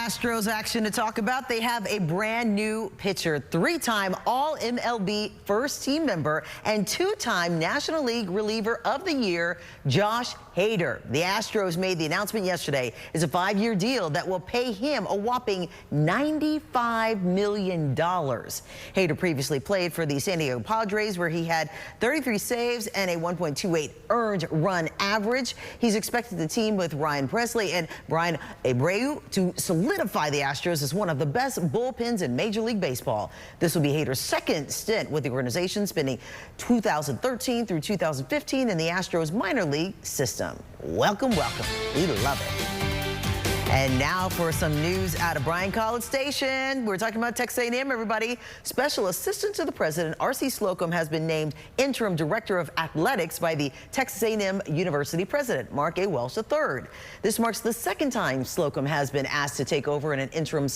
Astros action to talk about. They have a brand new pitcher, three-time All-MLB first team member and two-time National League Reliever of the Year, Josh Hader. The Astros made the announcement yesterday. It's a 5-year deal that will pay him a whopping $95 million. Hader previously played for the San Diego Padres, where he had 33 saves and a 1.28 earned run average. He's expected to team with Ryan Presley and Brian Abreu to solidify the Astros as one of the best bullpens in Major League Baseball. This will be Hader's second stint with the organization, spending 2013 through 2015 in the Astros minor league system. Welcome, welcome. We love it. And now for some news out of Bryan College Station. We're talking about Texas A&M, everybody. Special Assistant to the President, R.C. Slocum, has been named Interim Director of Athletics by the Texas A&M University President, Mark A. Welsh III. This marks the second time Slocum has been asked to take over in an interim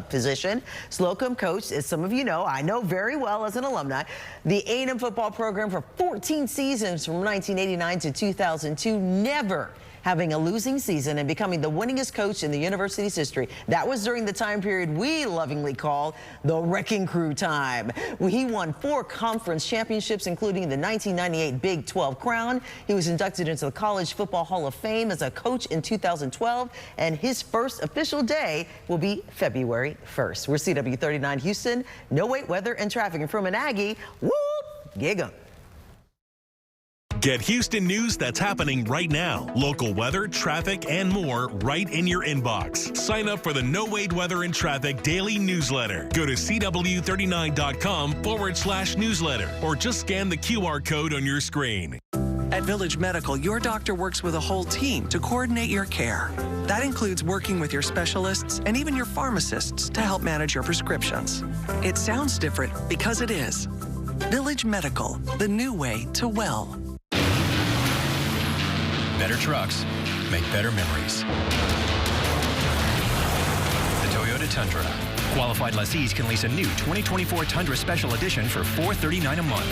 position. Slocum coached, as some of you know, I know very well as an alumni, the A&M football program for 14 seasons from 1989 to 2002, never having a losing season and becoming the winningest coach in the university's history. That was during the time period we lovingly call the Wrecking Crew time. He won 4 conference championships, including the 1998 Big 12 crown. He was inducted into the College Football Hall of Fame as a coach in 2012, and his first official day will be February 1st. We're CW39 Houston. No wait, weather and traffic. And from an Aggie, whoop, gig 'em. Get Houston news that's happening right now. Local weather, traffic, and more right in your inbox. Sign up for the No Wait Weather and Traffic daily newsletter. Go to CW39.com/newsletter or just scan the QR code on your screen. At Village Medical, your doctor works with a whole team to coordinate your care. That includes working with your specialists and even your pharmacists to help manage your prescriptions. It sounds different because it is. Village Medical, the new way to well. Better trucks make better memories. The Toyota Tundra. Qualified lessees can lease a new 2024 Tundra Special Edition for $439 a month.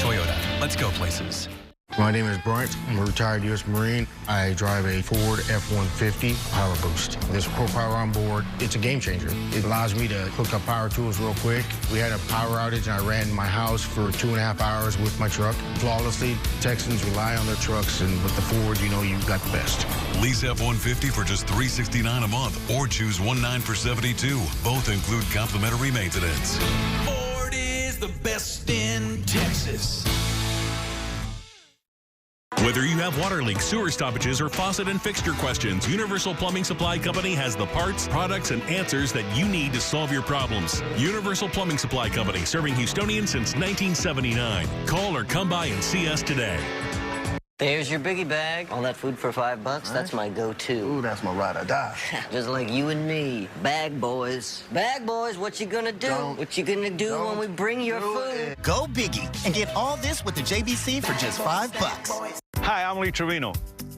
Toyota, let's go places. My name is Bryant. I'm a retired U.S. Marine. I drive a Ford F-150 Power Boost. This Pro Power on board, it's a game changer. It allows me to hook up power tools real quick. We had a power outage and I ran my house for 2.5 hours with my truck flawlessly. Texans rely on their trucks, and with the Ford, you know you've got the best. Lease F-150 for just $369 a month or choose 19 for $72. Both include complimentary maintenance. Ford is the best in Texas. Whether you have water leaks, sewer stoppages, or faucet and fixture questions, Universal Plumbing Supply Company has the parts, products, and answers that you need to solve your problems. Universal Plumbing Supply Company, serving Houstonians since 1979. Call or come by and see us today. There's your biggie bag. All that food for $5. Right. That's my go-to. Ooh, that's my ride or die. Just like you and me. Bag boys. Bag boys, what you gonna do? What you gonna do when we bring your food? Go biggie and get all this with the JBC for just $5. Hi, I'm Lee Trevino.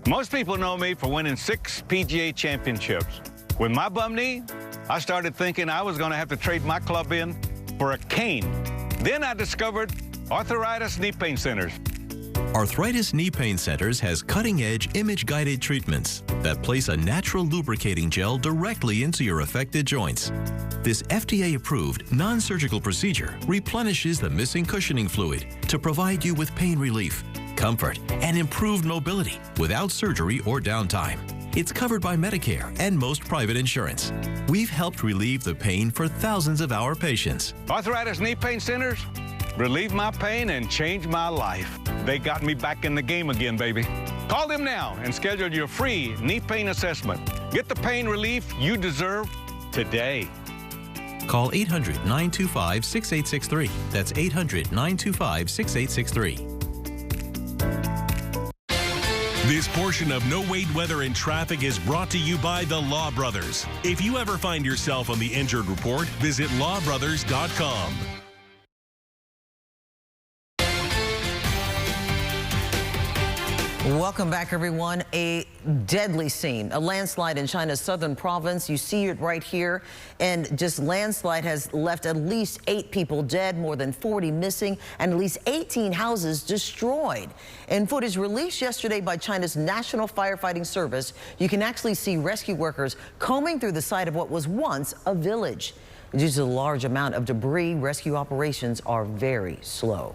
Most people know me for winning 6 PGA championships. With my bum knee, I started thinking I was gonna have to trade my club in for a cane. Then I discovered Arthritis Knee Pain Centers. Arthritis Knee Pain Centers has cutting-edge image-guided treatments that place a natural lubricating gel directly into your affected joints. This FDA-approved, non-surgical procedure replenishes the missing cushioning fluid to provide you with pain relief, comfort, and improved mobility without surgery or downtime. It's covered by Medicare and most private insurance. We've helped relieve the pain for thousands of our patients. Arthritis Knee Pain Centers relieve my pain and change my life. They got me back in the game again, baby. Call them now and schedule your free knee pain assessment. Get the pain relief you deserve today. Call 800-925-6863. That's 800-925-6863. This portion of No Wait Weather and Traffic is brought to you by the Law Brothers. If you ever find yourself on the injured report, visit lawbrothers.com. Welcome back, everyone. A deadly scene, a landslide in China's southern province. You see it right here. And just landslide has left at least 8 people dead, more than 40 missing, and at least 18 houses destroyed. In footage released yesterday by China's National Firefighting Service, you can actually see rescue workers combing through the site of what was once a village. Due to the large amount of debris, rescue operations are very slow.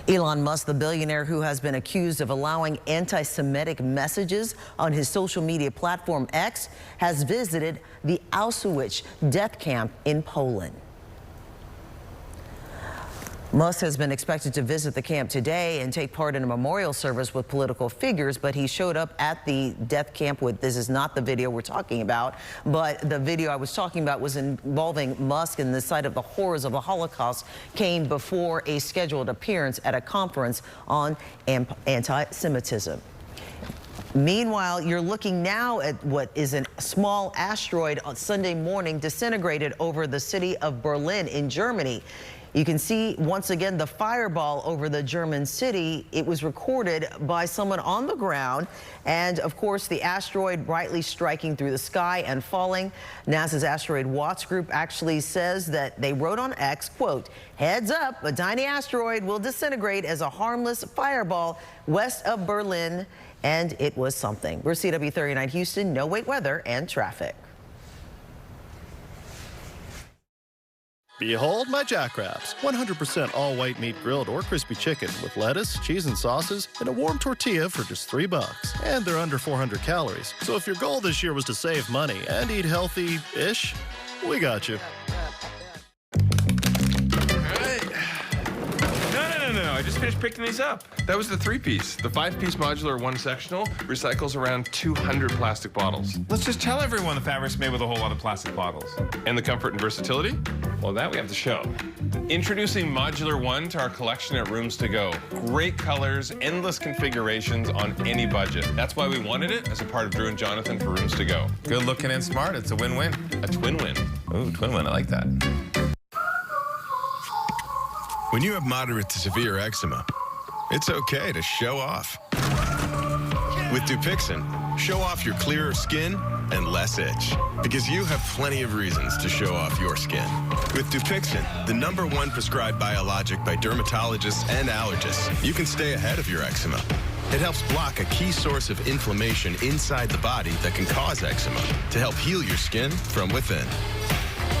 Elon Musk, the billionaire who has been accused of allowing anti-Semitic messages on his social media platform X, has visited the Auschwitz death camp in Poland. Musk has been expected to visit the camp today and take part in a memorial service with political figures, but he showed up at the death camp with, this is not the video we're talking about, but the video I was talking about was involving Musk, and the site of the horrors of the Holocaust came before a scheduled appearance at a conference on anti-Semitism. Meanwhile, you're looking now at what is a small asteroid on Sunday morning disintegrated over the city of Berlin in Germany. You can see once again the fireball over the German city. It was recorded by someone on the ground, and of course the asteroid brightly striking through the sky and falling. NASA's Asteroid Watch Group actually says that they wrote on X, quote, "Heads up, a tiny asteroid will disintegrate as a harmless fireball west of Berlin," and it was something. We're CW 39 Houston, no wait weather and traffic. Behold my Jackraps, 100% all-white meat grilled or crispy chicken with lettuce, cheese, and sauces, and a warm tortilla for just $3. And they're under 400 calories. So if your goal this year was to save money and eat healthy-ish, we got you. No, I just finished picking these up. That was the 3-piece. The 5-piece modular 1-sectional recycles around 200 plastic bottles. Let's just tell everyone the fabric's made with a whole lot of plastic bottles. And the comfort and versatility? Well, that we have to show. Introducing Modular 1 to our collection at Rooms To Go. Great colors, endless configurations on any budget. That's why we wanted it as a part of Drew and Jonathan for Rooms To Go. Good looking and smart. It's a win-win. A twin win. Ooh, twin win. I like that. When you have moderate to severe eczema, it's okay to show off. With Dupixent, show off your clearer skin and less itch. Because you have plenty of reasons to show off your skin. With Dupixent, the #1 prescribed biologic by dermatologists and allergists, you can stay ahead of your eczema. It helps block a key source of inflammation inside the body that can cause eczema to help heal your skin from within.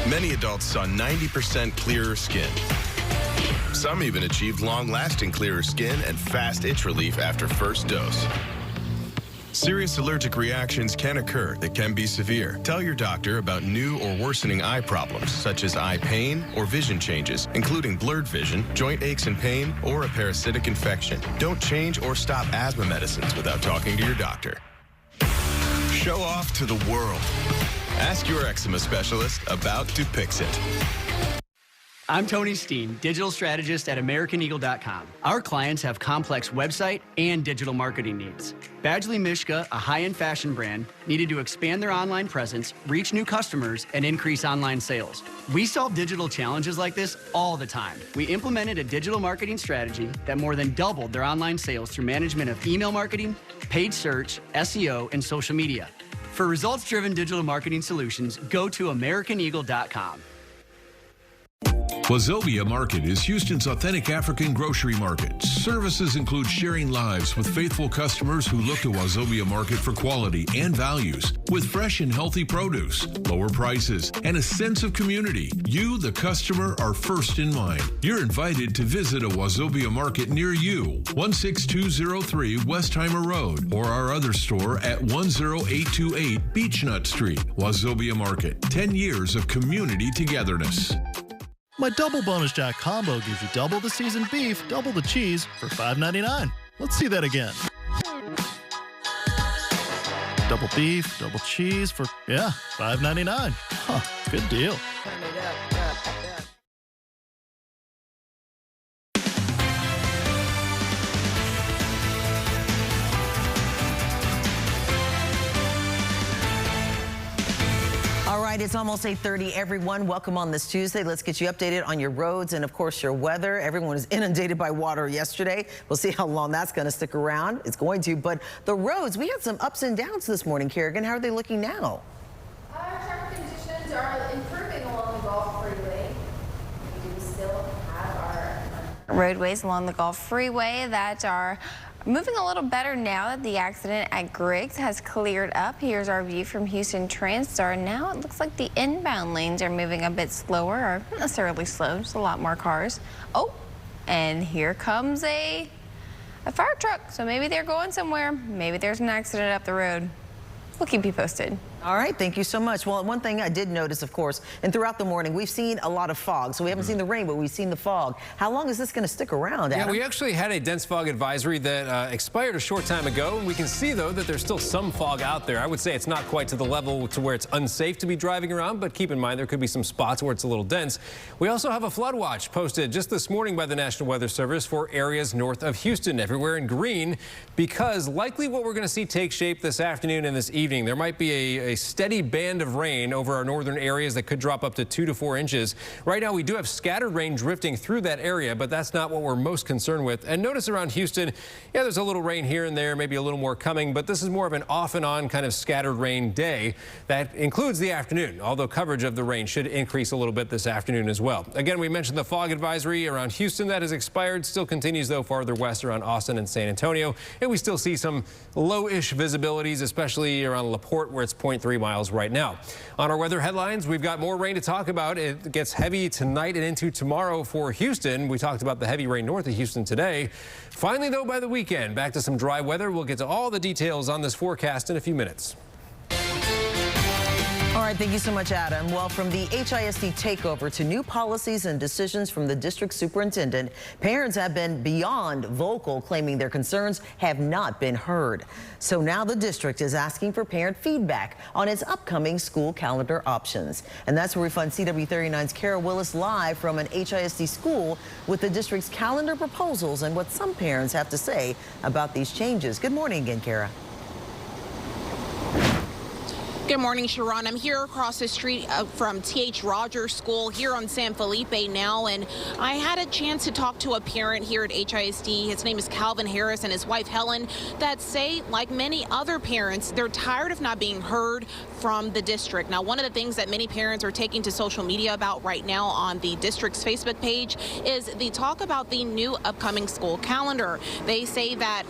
Many adults saw 90% clearer skin. Some even achieved long-lasting clearer skin and fast itch relief after first dose. Serious allergic reactions can occur that can be severe. Tell your doctor about new or worsening eye problems, such as eye pain or vision changes, including blurred vision, joint aches and pain, or a parasitic infection. Don't change or stop asthma medicines without talking to your doctor. Show off to the world. Ask your eczema specialist about Dupixent. I'm Tony Steen, digital strategist at AmericanEagle.com. Our clients have complex website and digital marketing needs. Badgley Mischka, a high-end fashion brand, needed to expand their online presence, reach new customers, and increase online sales. We solve digital challenges like this all the time. We implemented a digital marketing strategy that more than doubled their online sales through management of email marketing, paid search, SEO, and social media. For results-driven digital marketing solutions, go to AmericanEagle.com. Wazobia Market is Houston's authentic African grocery market. Services include sharing lives with faithful customers who look to Wazobia Market for quality and values. With fresh and healthy produce, lower prices, and a sense of community, you, the customer, are first in mind. You're invited to visit a Wazobia Market near you, 16203 Westheimer Road, or our other store at 10828 Beechnut Street. Wazobia Market, 10 years of community togetherness. My double bonus jack combo gives you double the seasoned beef, double the cheese for $5.99. Let's see that again. Double beef, double cheese for, yeah, $5.99. Huh, good deal. All right. right, it's almost 8:30. Everyone, welcome on this Tuesday. Let's get you updated on your roads and, of course, your weather. Everyone was inundated by water yesterday. We'll see how long that's going to stick around. It's going to. But the roads, we had some ups and downs this morning, Kerrigan. How are they looking now? Traffic conditions are improving along the Gulf Freeway. We do still have our roadways along the Gulf Freeway that are moving a little better now that the accident at Griggs has cleared up. Here's our view from Houston Transtar. Now it looks like the inbound lanes are moving a bit slower, or not necessarily slow, just a lot more cars. Oh, and here comes a fire truck. So maybe they're going somewhere. Maybe there's an accident up the road. We'll keep you posted. All right, thank you so much. Well, one thing I did notice, of course, and throughout the morning, we've seen a lot of fog. So we haven't seen the rain, but we've seen the fog. How long is this going to stick around, Adam? Yeah, we actually had a dense fog advisory that expired a short time ago. And we can see, though, that there's still some fog out there. I would say it's not quite to the level to where it's unsafe to be driving around, but keep in mind there could be some spots where it's a little dense. We also have a flood watch posted just this morning by the National Weather Service for areas north of Houston, everywhere in green, because likely what we're going to see take shape this afternoon and this evening. There might be a steady band of rain over our northern areas that could drop up to 2 to 4 inches. Right now, we do have scattered rain drifting through that area, but that's not what we're most concerned with. And notice around Houston, yeah, there's a little rain here and there, maybe a little more coming, but this is more of an off and on kind of scattered rain day. That includes the afternoon, although coverage of the rain should increase a little bit this afternoon as well. Again, we mentioned the fog advisory around Houston that has expired, still continues though farther west around Austin and San Antonio. And we still see some low-ish visibilities, especially around LaPorte where it's 0.3 miles right now. On our weather headlines, we've got more rain to talk about. It gets heavy tonight and into tomorrow for Houston. We talked about the heavy rain north of Houston today. Finally, though, by the weekend, back to some dry weather. We'll get to all the details on this forecast in a few minutes. All right, thank you so much, Adam. Well, from the HISD takeover to new policies and decisions from the district superintendent, parents have been beyond vocal, claiming their concerns have not been heard. So now the district is asking for parent feedback on its upcoming school calendar options. And that's where we find CW39's Kara Willis live from an HISD school with the district's calendar proposals and what some parents have to say about these changes. Good morning again, Kara. Good morning, Sharon. I'm here across the street from T.H. Rogers School here on San Felipe now, and I had a chance to talk to a parent here at HISD. His name is Calvin Harris and his wife Helen, that say, like many other parents, they're tired of not being heard from the district. Now, one of the things that many parents are taking to social media about right now on the district's Facebook page is the talk about the new upcoming school calendar. They say that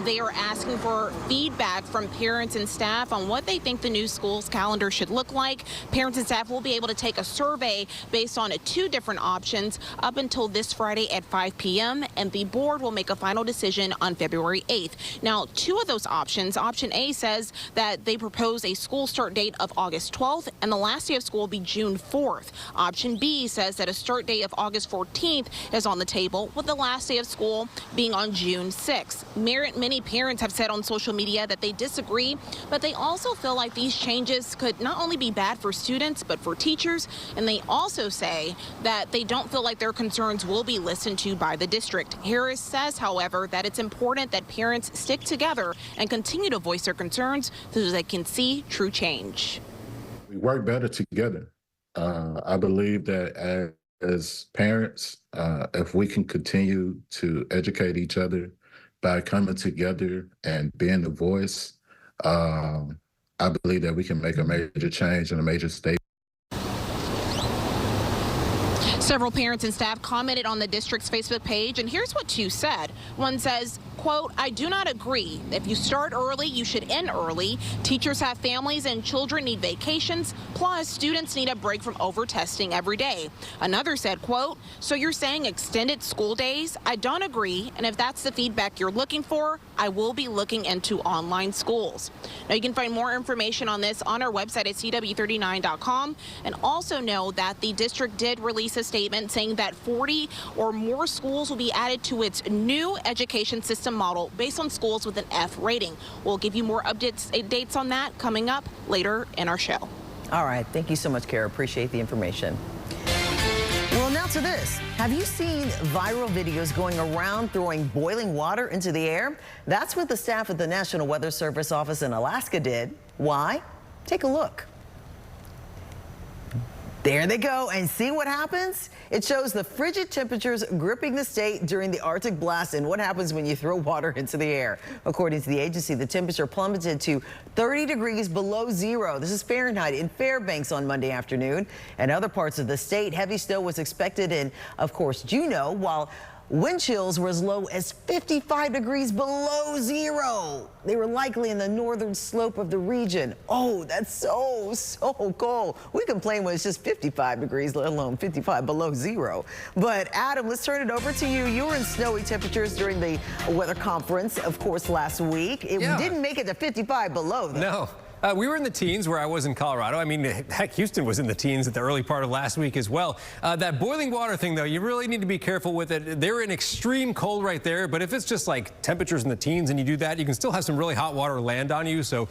they are asking for feedback from parents and staff on what they think the new school's calendar should look like. Parents and staff will be able to take a survey based on 2 different options up until this Friday at 5 p.m. and the board will make a final decision on February 8th. Now, 2 of those options, option A says that they propose a school start date of August 12th and the last day of school will be June 4th. Option B says that a start date of August 14th is on the table, with the last day of school being on June 6th. Many parents have said on social media that they disagree, but they also feel like these changes could not only be bad for students, but for teachers. And they also say that they don't feel like their concerns will be listened to by the district. Harris says, however, that it's important that parents stick together and continue to voice their concerns so they can see true change. We work better together. I believe that as parents, if we can continue to educate each other by coming together and being the voice, I believe that we can make a major change and a major statement. Several parents and staff commented on the district's Facebook page, and here's what 2 said. One says, quote, "I do not agree. If you start early, you should end early. Teachers have families and children need vacations. Plus, students need a break from over-testing every day." Another said, quote, "So you're saying extended school days? I don't agree. And if that's the feedback you're looking for, I will be looking into online schools." Now, you can find more information on this on our website at CW39.com. And also know that the district did release a statement saying that 40 or more schools will be added to its new education system model based on schools with an F rating. We'll give you more dates on that coming up later in our show. All right. Thank you so much, Kara. Appreciate the information. Well, now to this. Have you seen viral videos going around throwing boiling water into the air? That's what the staff at the National Weather Service office in Alaska did. Why? Take a look. There they go, and see what happens? It shows the frigid temperatures gripping the state during the Arctic blast and what happens when you throw water into the air. According to the agency, the temperature plummeted to 30 degrees below zero. This is Fahrenheit in Fairbanks on Monday afternoon. And other parts of the state, heavy snow was expected in, of course, Juneau, while wind chills were as low as 55 degrees below zero. They were likely in the northern slope of the region. Oh, that's so cold. We complain when it's just 55 degrees, let alone 55 below zero. But Adam, let's turn it over to you. You were in snowy temperatures during the weather conference, of course, last week. It didn't make it to 55 below, though. No. We were in the teens where I was in Colorado. I mean, heck, Houston was in the teens at the early part of last week as well. That boiling water thing, though, you really need to be careful with it. They're in extreme cold right there, but if it's just like temperatures in the teens and you do that, you can still have some really hot water land on you. So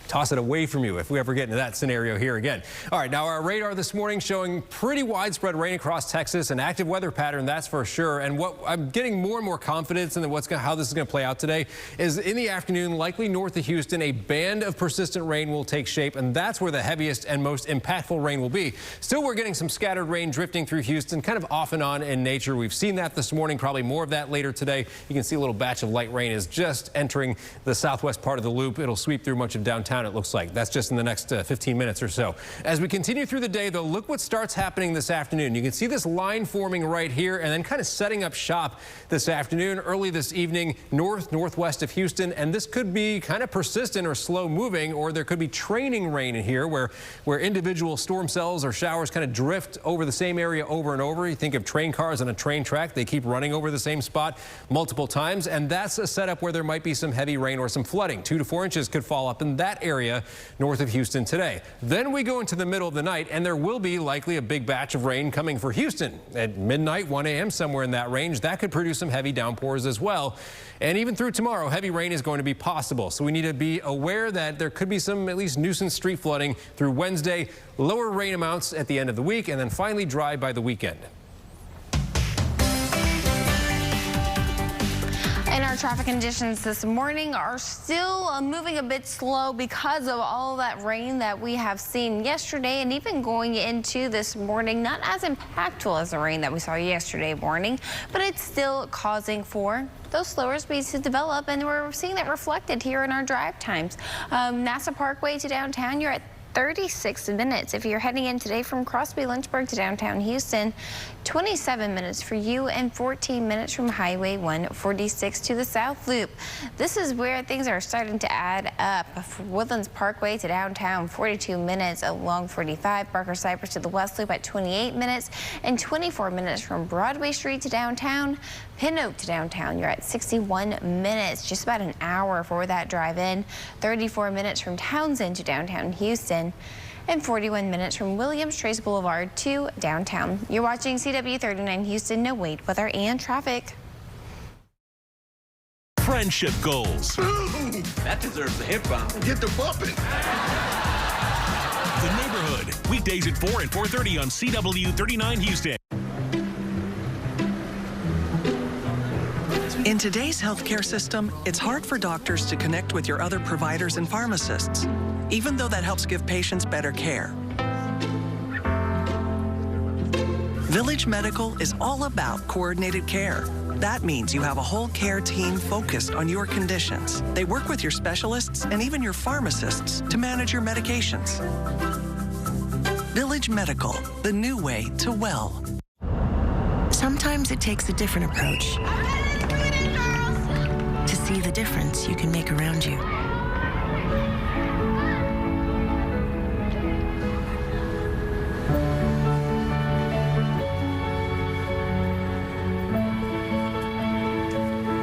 toss it away from you if we ever get into that scenario here again. All right, now our radar this morning showing pretty widespread rain across Texas, an active weather pattern, that's for sure. And what I'm getting more and more confidence in how this is going to play out today is in the afternoon, likely north of Houston, a band of persistent rain will take shape, and that's where the heaviest and most impactful rain will be. Still, we're getting some scattered rain drifting through Houston, kind of off and on in nature. We've seen that this morning, probably more of that later today. You can see a little batch of light rain is just entering the southwest part of the loop. It'll sweep through much of downtown. It looks like that's just in the next 15 minutes or so. As we continue through the day, though, look what starts happening this afternoon. You can see this line forming right here and then kind of setting up shop this afternoon, early this evening, northwest of Houston. And this could be kind of persistent or slow moving, or there could be training rain in here where individual storm cells or showers kind of drift over the same area over and over. You think of train cars on a train track. They keep running over the same spot multiple times. And that's a setup where there might be some heavy rain or some flooding. 2 to 4 inches could fall up in that area north of Houston today. Then we go into the middle of the night, and there will be likely a big batch of rain coming for Houston at midnight, 1 a.m., somewhere in that range. That could produce some heavy downpours as well. And even through tomorrow, heavy rain is going to be possible. So we need to be aware that there could be some at least nuisance street flooding through Wednesday, lower rain amounts at the end of the week, and then finally dry by the weekend. And our traffic conditions this morning are still moving a bit slow because of all that rain that we have seen yesterday and even going into this morning. Not as impactful as the rain that we saw yesterday morning, but it's still causing for those slower speeds to develop, and we're seeing that reflected here in our drive times. NASA Parkway to downtown, you're at 36 minutes. If you're heading in today from Crosby Lynchburg to downtown Houston, 27 minutes for you and 14 minutes from Highway 146 to the South Loop. This is where things are starting to add up. Woodlands Parkway to downtown, 42 minutes along 45. Barker Cypress to the West Loop at 28 minutes and 24 minutes from Broadway Street to downtown. Pin Oak to downtown, you're at 61 minutes, just about an hour for that drive in. 34 minutes from Townsend to downtown Houston, and 41 minutes from Williams Trace Boulevard to downtown. You're watching CW39 Houston. No wait weather and traffic. Friendship goals. Ooh, that deserves a hip bump. Get the bumping. The Neighborhood, weekdays at 4 and 4:30 on CW39 Houston. In today's healthcare system, it's hard for doctors to connect with your other providers and pharmacists, even though that helps give patients better care. Village Medical is all about coordinated care. That means you have a whole care team focused on your conditions. They work with your specialists and even your pharmacists to manage your medications. Village Medical, the new way to well. Sometimes it takes a different approach to see the difference you can make around you.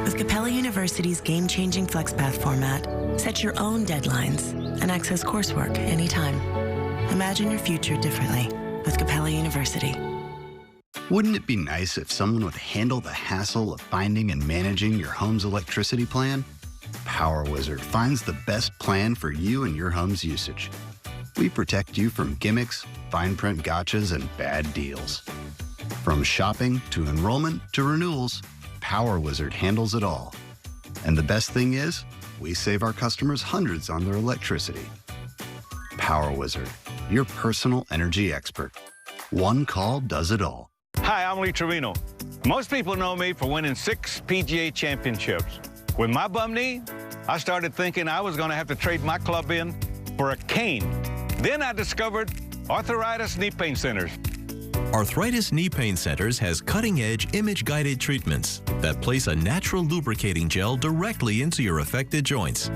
With Capella University's game-changing FlexPath format, set your own deadlines and access coursework anytime. Imagine your future differently with Capella University. Wouldn't it be nice if someone would handle the hassle of finding and managing your home's electricity plan? PowerWizard finds the best plan for you and your home's usage. We protect you from gimmicks, fine print gotchas, and bad deals. From shopping to enrollment to renewals, PowerWizard handles it all. And the best thing is, we save our customers hundreds on their electricity. PowerWizard, your personal energy expert. One call does it all. Hi, I'm Lee Trevino. Most people know me for winning 6 PGA championships. With my bum knee, I started thinking I was going to have to trade my club in for a cane. Then I discovered Arthritis Knee Pain Centers. Arthritis Knee Pain Centers has cutting-edge image-guided treatments that place a natural lubricating gel directly into your affected joints.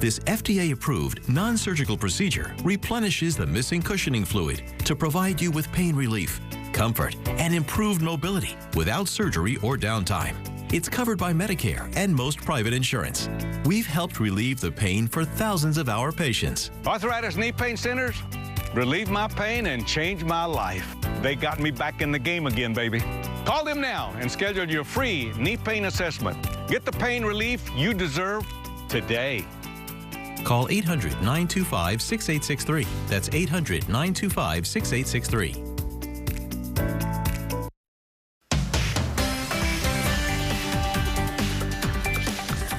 This FDA-approved, non-surgical procedure replenishes the missing cushioning fluid to provide you with pain relief, comfort, and improved mobility without surgery or downtime. It's covered by Medicare and most private insurance. We've helped relieve the pain for thousands of our patients. Arthritis Knee Pain Centers relieve my pain and change my life. They got me back in the game again, baby. Call them now and schedule your free knee pain assessment. Get the pain relief you deserve today. Call 800-925-6863. That's 800-925-6863.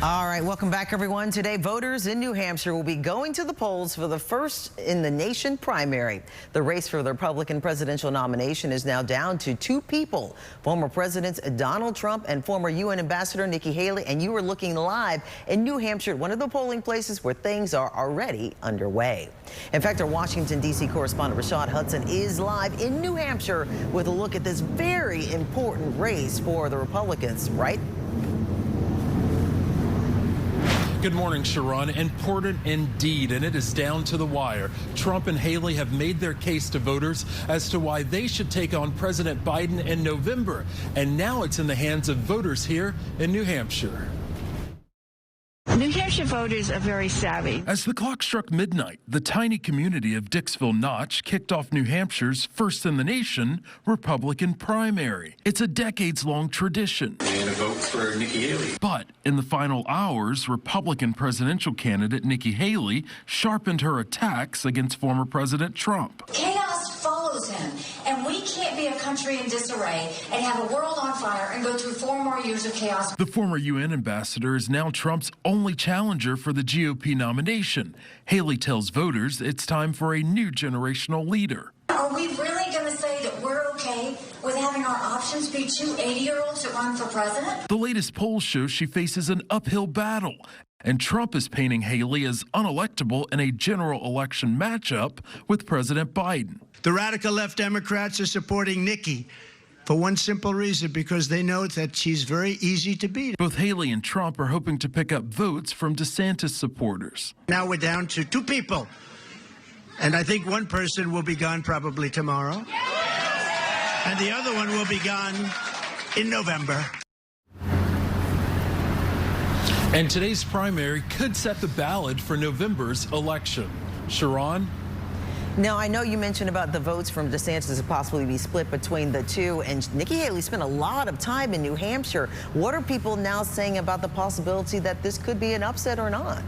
All right, welcome back, everyone. Today, voters in New Hampshire will be going to the polls for the first in the nation primary. The race for the Republican presidential nomination is now down to 2 people, former Presidents Donald Trump and former UN Ambassador Nikki Haley. And you are looking live in New Hampshire, one of the polling places where things are already underway. In fact, our Washington, D.C. correspondent Rashad Hudson is live in New Hampshire with a look at this very important race for the Republicans, right? Good morning, Sharon. Important indeed, and it is down to the wire. Trump and Haley have made their case to voters as to why they should take on President Biden in November. And now it's in the hands of voters here in New Hampshire. New Hampshire voters are very savvy. As the clock struck midnight, the tiny community of Dixville Notch kicked off New Hampshire's first in the nation Republican primary. It's a decades-long tradition. And a vote for Nikki Haley. But in the final hours, Republican presidential candidate Nikki Haley sharpened her attacks against former President Trump. Chaos follows him, and we can't be a country in disarray and have a world on fire and go through 4 more years of chaos. The former UN ambassador is now Trump's only challenger for the GOP nomination. Haley tells voters it's time for a new generational leader. Are we really going to say that we're okay with having our options be 2 80-year-olds that run for president? The latest polls show she faces an uphill battle, and Trump is painting Haley as unelectable in a general election matchup with President Biden. The radical left Democrats are supporting Nikki for one simple reason, because they know that she's very easy to beat. Both Haley and Trump are hoping to pick up votes from DeSantis supporters. Now we're down to 2 people, and I think one person will be gone probably tomorrow, and the other one will be gone in November. And today's primary could set the ballot for November's election. Sharon? Now, I know you mentioned about the votes from DeSantis to possibly be split between the two, and Nikki Haley spent a lot of time in New Hampshire. What are people now saying about the possibility that this could be an upset or not?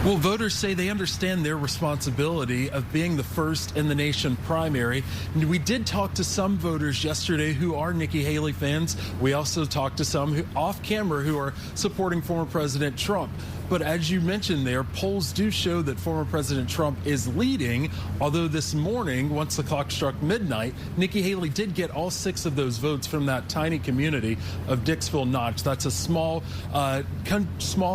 Well, voters say they understand their responsibility of being the first in the nation primary. We did talk to some voters yesterday who are Nikki Haley fans. We also talked to some who, off camera, who are supporting former President Trump. But as you mentioned there, polls do show that former President Trump is leading, although this morning, once the clock struck midnight, Nikki Haley did get all 6 of those votes from that tiny community of Dixville Notch. That's a small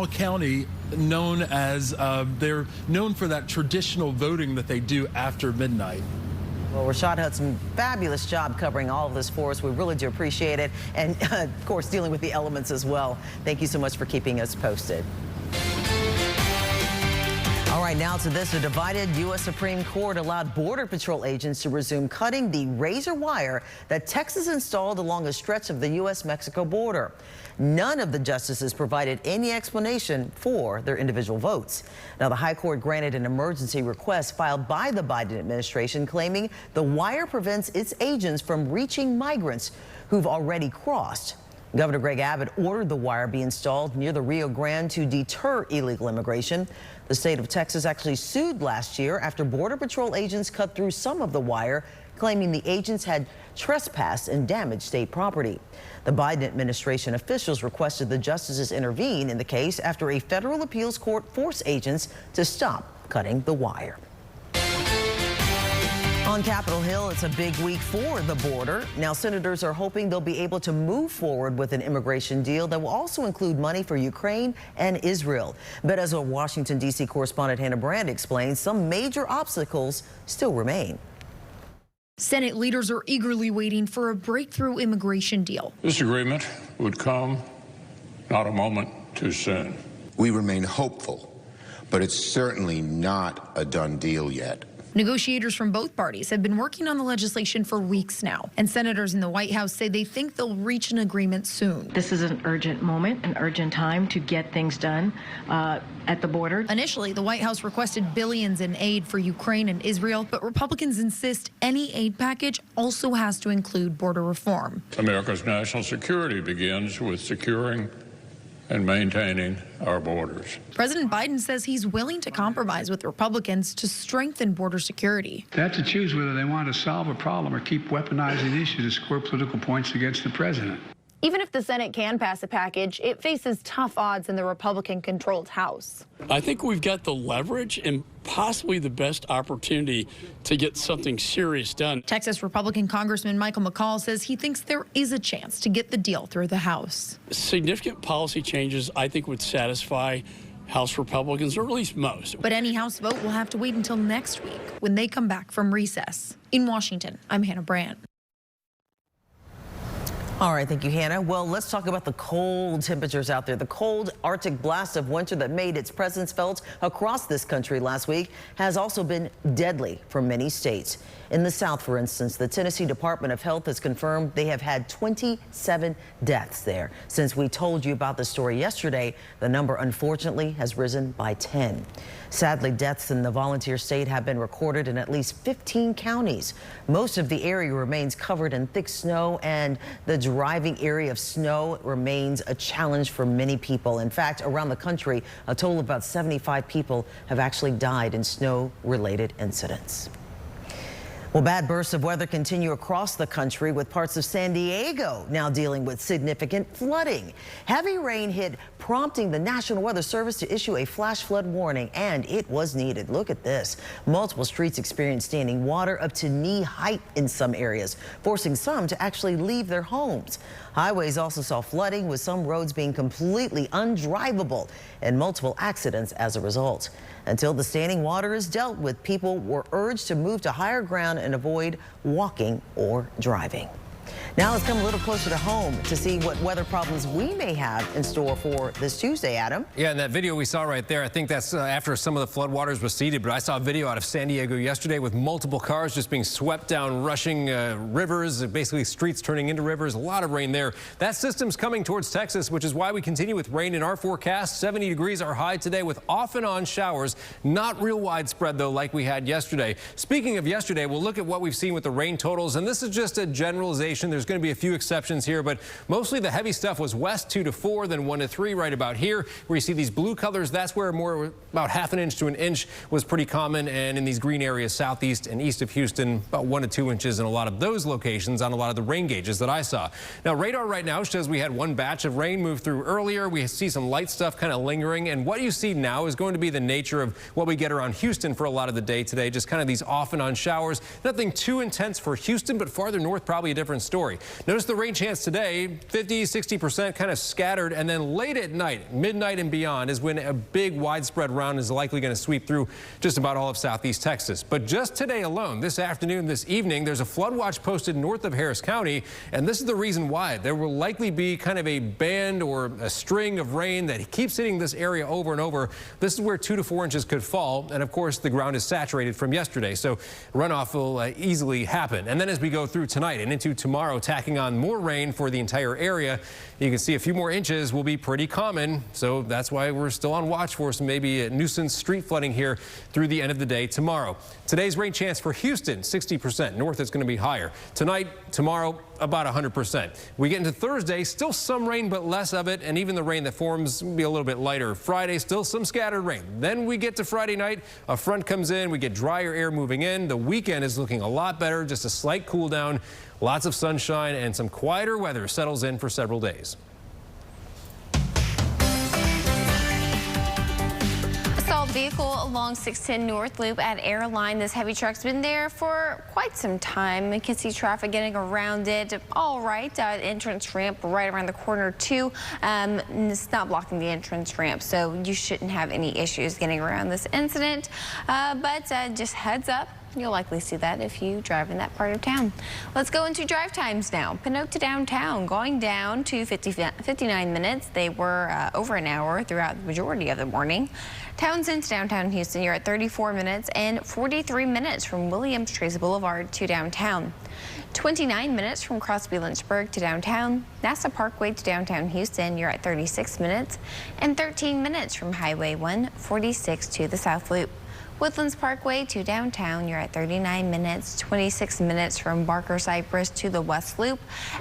county known as, they're known for that traditional voting that they do after midnight. Well, Rashad Hudson, fabulous job covering all of this for us. We really do appreciate it. And, of course, dealing with the elements as well. Thank you so much for keeping us posted. All right, now to this. A divided U.S. Supreme Court allowed Border Patrol agents to resume cutting the razor wire that Texas installed along a stretch of the U.S.-Mexico border. None of the justices provided any explanation for their individual votes. Now, the High Court granted an emergency request filed by the Biden administration, claiming the wire prevents its agents from reaching migrants who've already crossed. Governor Greg Abbott ordered the wire be installed near the Rio Grande to deter illegal immigration. The state of Texas actually sued last year after Border Patrol agents cut through some of the wire, claiming the agents had trespassed and damaged state property. The Biden administration officials requested the justices intervene in the case after a federal appeals court forced agents to stop cutting the wire. On Capitol Hill, it's a big week for the border. Now, senators are hoping they'll be able to move forward with an immigration deal that will also include money for Ukraine and Israel. But as our Washington, D.C. correspondent Hannah Brand explains, some major obstacles still remain. Senate leaders are eagerly waiting for a breakthrough immigration deal. This agreement would come not a moment too soon. We remain hopeful, but it's certainly not a done deal yet. Negotiators from both parties have been working on the legislation for weeks now, and senators in the White House say they think they'll reach an agreement soon. This is an urgent moment, an urgent time to get things done at the border. Initially, the White House requested billions in aid for Ukraine and Israel, but Republicans insist any aid package also has to include border reform. America's national security begins with securing and maintaining our borders. President Biden says he's willing to compromise with Republicans to strengthen border security. They have to choose whether they want to solve a problem or keep weaponizing issues to score political points against the president. Even if the Senate can pass a package, it faces tough odds in the Republican-controlled House. I think we've got the leverage and possibly the best opportunity to get something serious done. Texas Republican Congressman Michael McCall says he thinks there is a chance to get the deal through the House. Significant policy changes, I think, would satisfy House Republicans, or at least most. But any House vote will have to wait until next week when they come back from recess. In Washington, I'm Hannah Brandt. All right, thank you, Hannah. Well, let's talk about the cold temperatures out there. The cold Arctic blast of winter that made its presence felt across this country last week has also been deadly for many states. In the South, for instance, the Tennessee Department of Health has confirmed they have had 27 deaths there. Since we told you about the story yesterday, the number unfortunately has risen by 10. Sadly, deaths in the volunteer state have been recorded in at least 15 counties. Most of the area remains covered in thick snow, and the driving area of snow remains a challenge for many people. In fact, around the country, a total of about 75 people have actually died in snow-related incidents. Well, bad bursts of weather continue across the country, with parts of San Diego now dealing with significant flooding. Heavy rain hit, prompting the National Weather Service to issue a flash flood warning, and it was needed. Look at this. Multiple streets experienced standing water up to knee height in some areas, forcing some to actually leave their homes. Highways also saw flooding, with some roads being completely undrivable and multiple accidents as a result. Until the standing water is dealt with, people were urged to move to higher ground and avoid walking or driving. Now let's come a little closer to home to see what weather problems we may have in store for this Tuesday, Adam. Yeah, in that video we saw right there, I think that's after some of the floodwaters receded, but I saw a video out of San Diego yesterday with multiple cars just being swept down, rushing rivers, basically streets turning into rivers. A lot of rain there. That system's coming towards Texas, which is why we continue with rain in our forecast. 70 degrees our high today with off and on showers. Not real widespread, though, like we had yesterday. Speaking of yesterday, we'll look at what we've seen with the rain totals, and this is just a generalization. There's going to be a few exceptions here, but mostly the heavy stuff was west 2 to 4, then 1 to 3 right about here, where you see these blue colors. That's where more about ½ an inch to 1 inch was pretty common, and in these green areas southeast and east of Houston, about 1 to 2 inches in a lot of those locations on a lot of the rain gauges that I saw. Now, radar right now shows we had one batch of rain move through earlier. We see some light stuff kind of lingering, and what you see now is going to be the nature of what we get around Houston for a lot of the day today, just kind of these off and on showers. Nothing too intense for Houston, but farther north, probably a different story. Notice the rain chance today, 50–60% kind of scattered, and then late at night, midnight and beyond, is when a big widespread round is likely going to sweep through just about all of southeast Texas. But just today alone, this afternoon, this evening, there's a flood watch posted north of Harris County, and this is the reason why. There will likely be kind of a band or a string of rain that keeps hitting this area over and over. This is where 2 to 4 inches could fall, and of course the ground is saturated from yesterday, so runoff will easily happen. And then as we go through tonight and into tomorrow, tacking on more rain for the entire area, you can see a few more inches will be pretty common, so that's why we're still on watch for some maybe a nuisance street flooding here through the end of the day tomorrow. Today's rain chance for Houston, 60%. North is going to be higher. Tonight, tomorrow, about 100%. We get into Thursday, still some rain, but less of it, and even the rain that forms will be a little bit lighter. Friday, still some scattered rain. Then we get to Friday night, a front comes in, we get drier air moving in. The weekend is looking a lot better, just a slight cool down, lots of sunshine, and some quieter weather settles in for several days. A solved vehicle along 610 North Loop at Airline. This heavy truck's been there for quite some time. You can see traffic getting around it. All right, entrance ramp right around the corner too. It's not blocking the entrance ramp, so you shouldn't have any issues getting around this incident. But just heads up. You'll likely see that if you drive in that part of town. Let's go into drive times now. Pinnock to downtown, going down to 59 minutes. They were over an hour throughout the majority of the morning. Townsend to downtown Houston, you're at 34 minutes and 43 minutes from Williams Tracy Boulevard to downtown. 29 minutes from Crosby Lynchburg to downtown. NASA Parkway to downtown Houston, you're at 36 minutes and 13 minutes from Highway 146 to the South Loop. Woodlands Parkway to downtown, you're at 39 minutes, 26 minutes from Barker Cypress to the West Loop,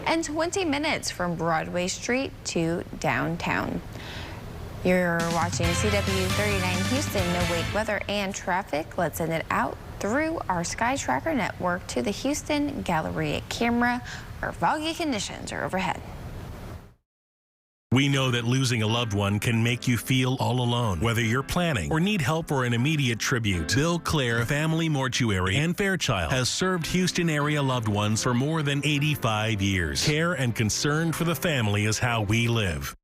and 20 minutes from Broadway Street to downtown. You're watching CW 39 Houston, no wait weather and traffic. Let's send it out through our Sky Tracker network to the Houston Galleria camera, where foggy conditions are overhead. We know that losing a loved one can make you feel all alone. Whether you're planning or need help for an immediate tribute, Bill Clare Family Mortuary and Fairchild has served Houston area loved ones for more than 85 years. Care and concern for the family is how we live.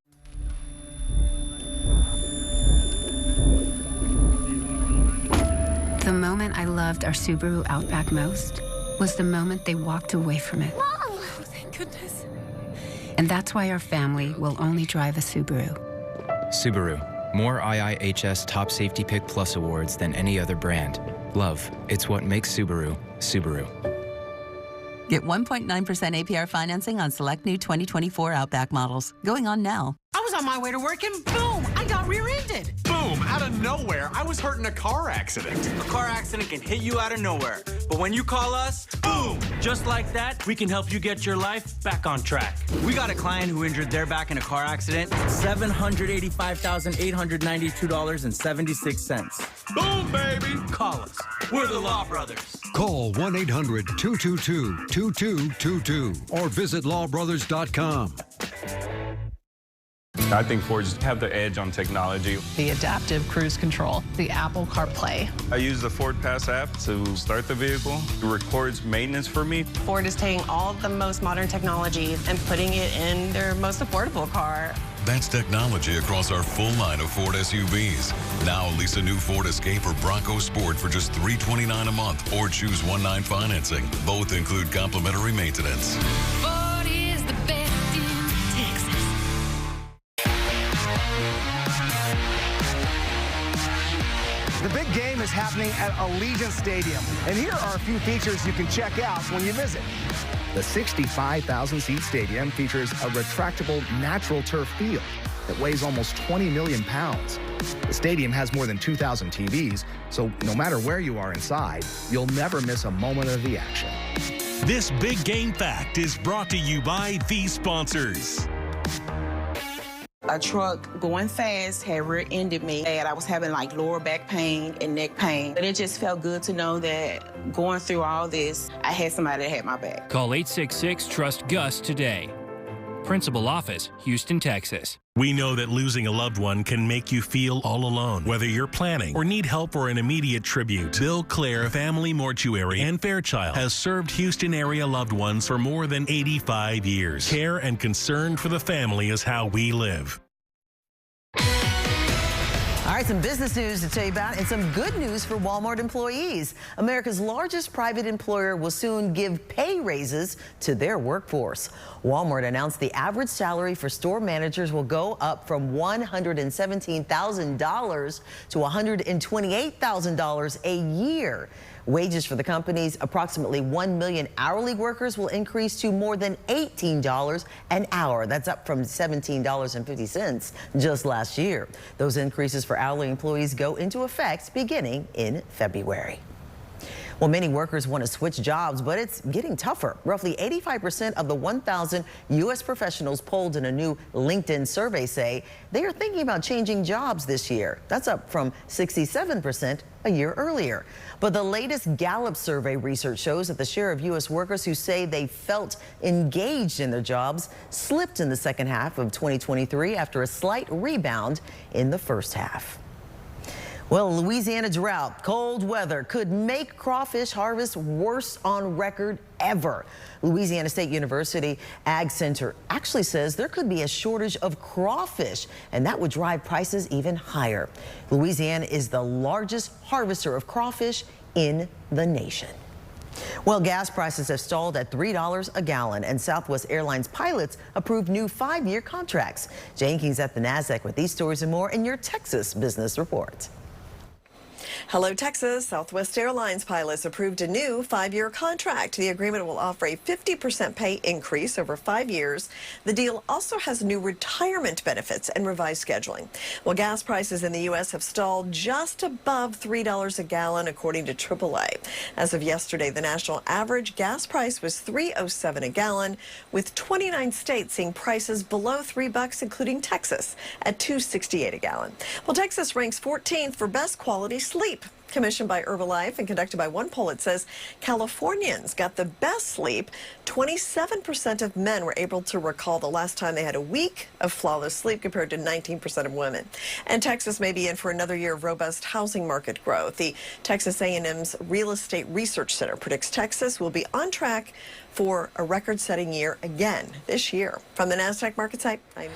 The moment I loved our Subaru Outback most was the moment they walked away from it. Mom! Oh, thank goodness. And that's why our family will only drive a Subaru. Subaru, more IIHS Top Safety Pick Plus awards than any other brand. Love, it's what makes Subaru, Subaru. Get 1.9% APR financing on select new 2024 Outback models. Going on now. I was on my way to work and boom, I got rear-ended. Boom, out of nowhere, I was hurt in a car accident. A car accident can hit you out of nowhere. But when you call us, boom! Just like that, we can help you get your life back on track. We got a client who injured their back in a car accident. $785,892.76. Boom, baby! Call us. We're the Law Brothers. Call 1-800-222-2222 or visit lawbrothers.com. I think Fords have the edge on technology. The adaptive cruise control, the Apple CarPlay. I use the Ford Pass app to start the vehicle. It records maintenance for me. Ford is taking all of the most modern technology and putting it in their most affordable car. That's technology across our full line of Ford SUVs. Now lease a new Ford Escape or Bronco Sport for just $329 a month or choose 1-9 financing. Both include complimentary maintenance. Ford is the best in Texas. The big game is happening at Allegiant Stadium, and here are a few features you can check out when you visit. The 65,000-seat stadium features a retractable natural turf field that weighs almost 20 million pounds. The stadium has more than 2,000 TVs, so no matter where you are inside, you'll never miss a moment of the action. This big game fact is brought to you by these sponsors. A truck going fast had rear-ended me, and I was having like lower back pain and neck pain. But it just felt good to know that going through all this, I had somebody that had my back. Call 866-TRUST-GUS today. Principal Office, Houston, Texas. We know that losing a loved one can make you feel all alone. Whether you're planning or need help for an immediate tribute, Bill Clare Family Mortuary and Fairchild has served Houston area loved ones for more than 85 years. Care and concern for the family is how we live. All right, some business news to tell you about and some good news for Walmart employees. America's largest private employer will soon give pay raises to their workforce. Walmart announced the average salary for store managers will go up from $117,000 to $128,000 a year. Wages for the company's approximately 1 million hourly workers will increase to more than $18 an hour. That's up from $17.50 just last year. Those increases for hourly employees go into effect beginning in February. Well, many workers want to switch jobs, but it's getting tougher. Roughly 85% of the 1,000 U.S. professionals polled in a new LinkedIn survey say they are thinking about changing jobs this year. That's up from 67% a year earlier. But the latest Gallup survey research shows that the share of U.S. workers who say they felt engaged in their jobs slipped in the second half of 2023 after a slight rebound in the first half. Well, Louisiana drought, cold weather could make crawfish harvest worst on record ever. Louisiana State University Ag Center actually says there could be a shortage of crawfish, and that would drive prices even higher. Louisiana is the largest harvester of crawfish in the nation. Well, gas prices have stalled at $3 a gallon, and Southwest Airlines pilots approved new 5-year contracts. Jane King's at the NASDAQ with these stories and more in your Texas Business Report. Hello, Texas. Southwest Airlines pilots approved a new 5-year contract. The agreement will offer a 50% pay increase over 5 years. The deal also has new retirement benefits and revised scheduling. Well, gas prices in the U.S. have stalled just above $3 a gallon, according to AAA. As of yesterday, the national average gas price was $3.07 a gallon, with 29 states seeing prices below $3, including Texas at $2.68 a gallon. Well, Texas ranks 14th for best quality sleep. Commissioned by Herbalife and conducted by one poll, it says Californians got the best sleep. 27% of men were able to recall the last time they had a week of flawless sleep, compared to 19% of women. And Texas may be in for another year of robust housing market growth. The Texas A&M's Real Estate Research Center predicts Texas will be on track for a record-setting year again this year. From the NASDAQ market site, I'm...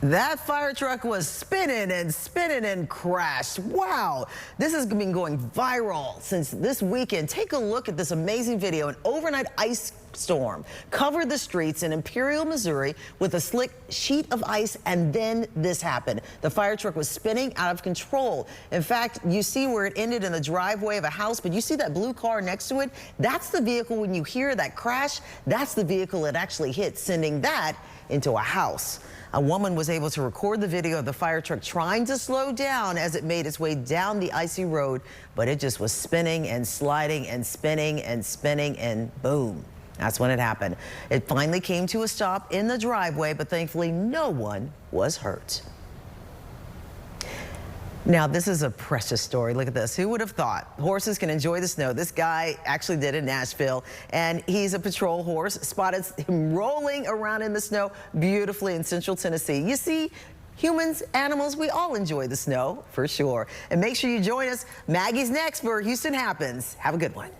That fire truck was spinning and crashed. Wow, this has been going viral since this weekend. Take a look at this amazing video. An overnight ice storm covered the streets in Imperial, Missouri with a slick sheet of ice, and then this happened. The fire truck was spinning out of control. In fact, you see where it ended in the driveway of a house, but you see that blue car next to it? That's the vehicle, when you hear that crash, that's the vehicle it actually hit, sending that into a house. A woman was able to record the video of the fire truck trying to slow down as it made its way down the icy road, but it just was spinning and sliding and spinning and spinning, and boom. That's when it happened. It finally came to a stop in the driveway, but thankfully no one was hurt. Now, this is a precious story. Look at this. Who would have thought horses can enjoy the snow? This guy actually did in Nashville, and he's a patrol horse. Spotted him rolling around in the snow beautifully in central Tennessee. You see, humans, animals, we all enjoy the snow for sure. And make sure you join us. Maggie's next for Houston Happens. Have a good one.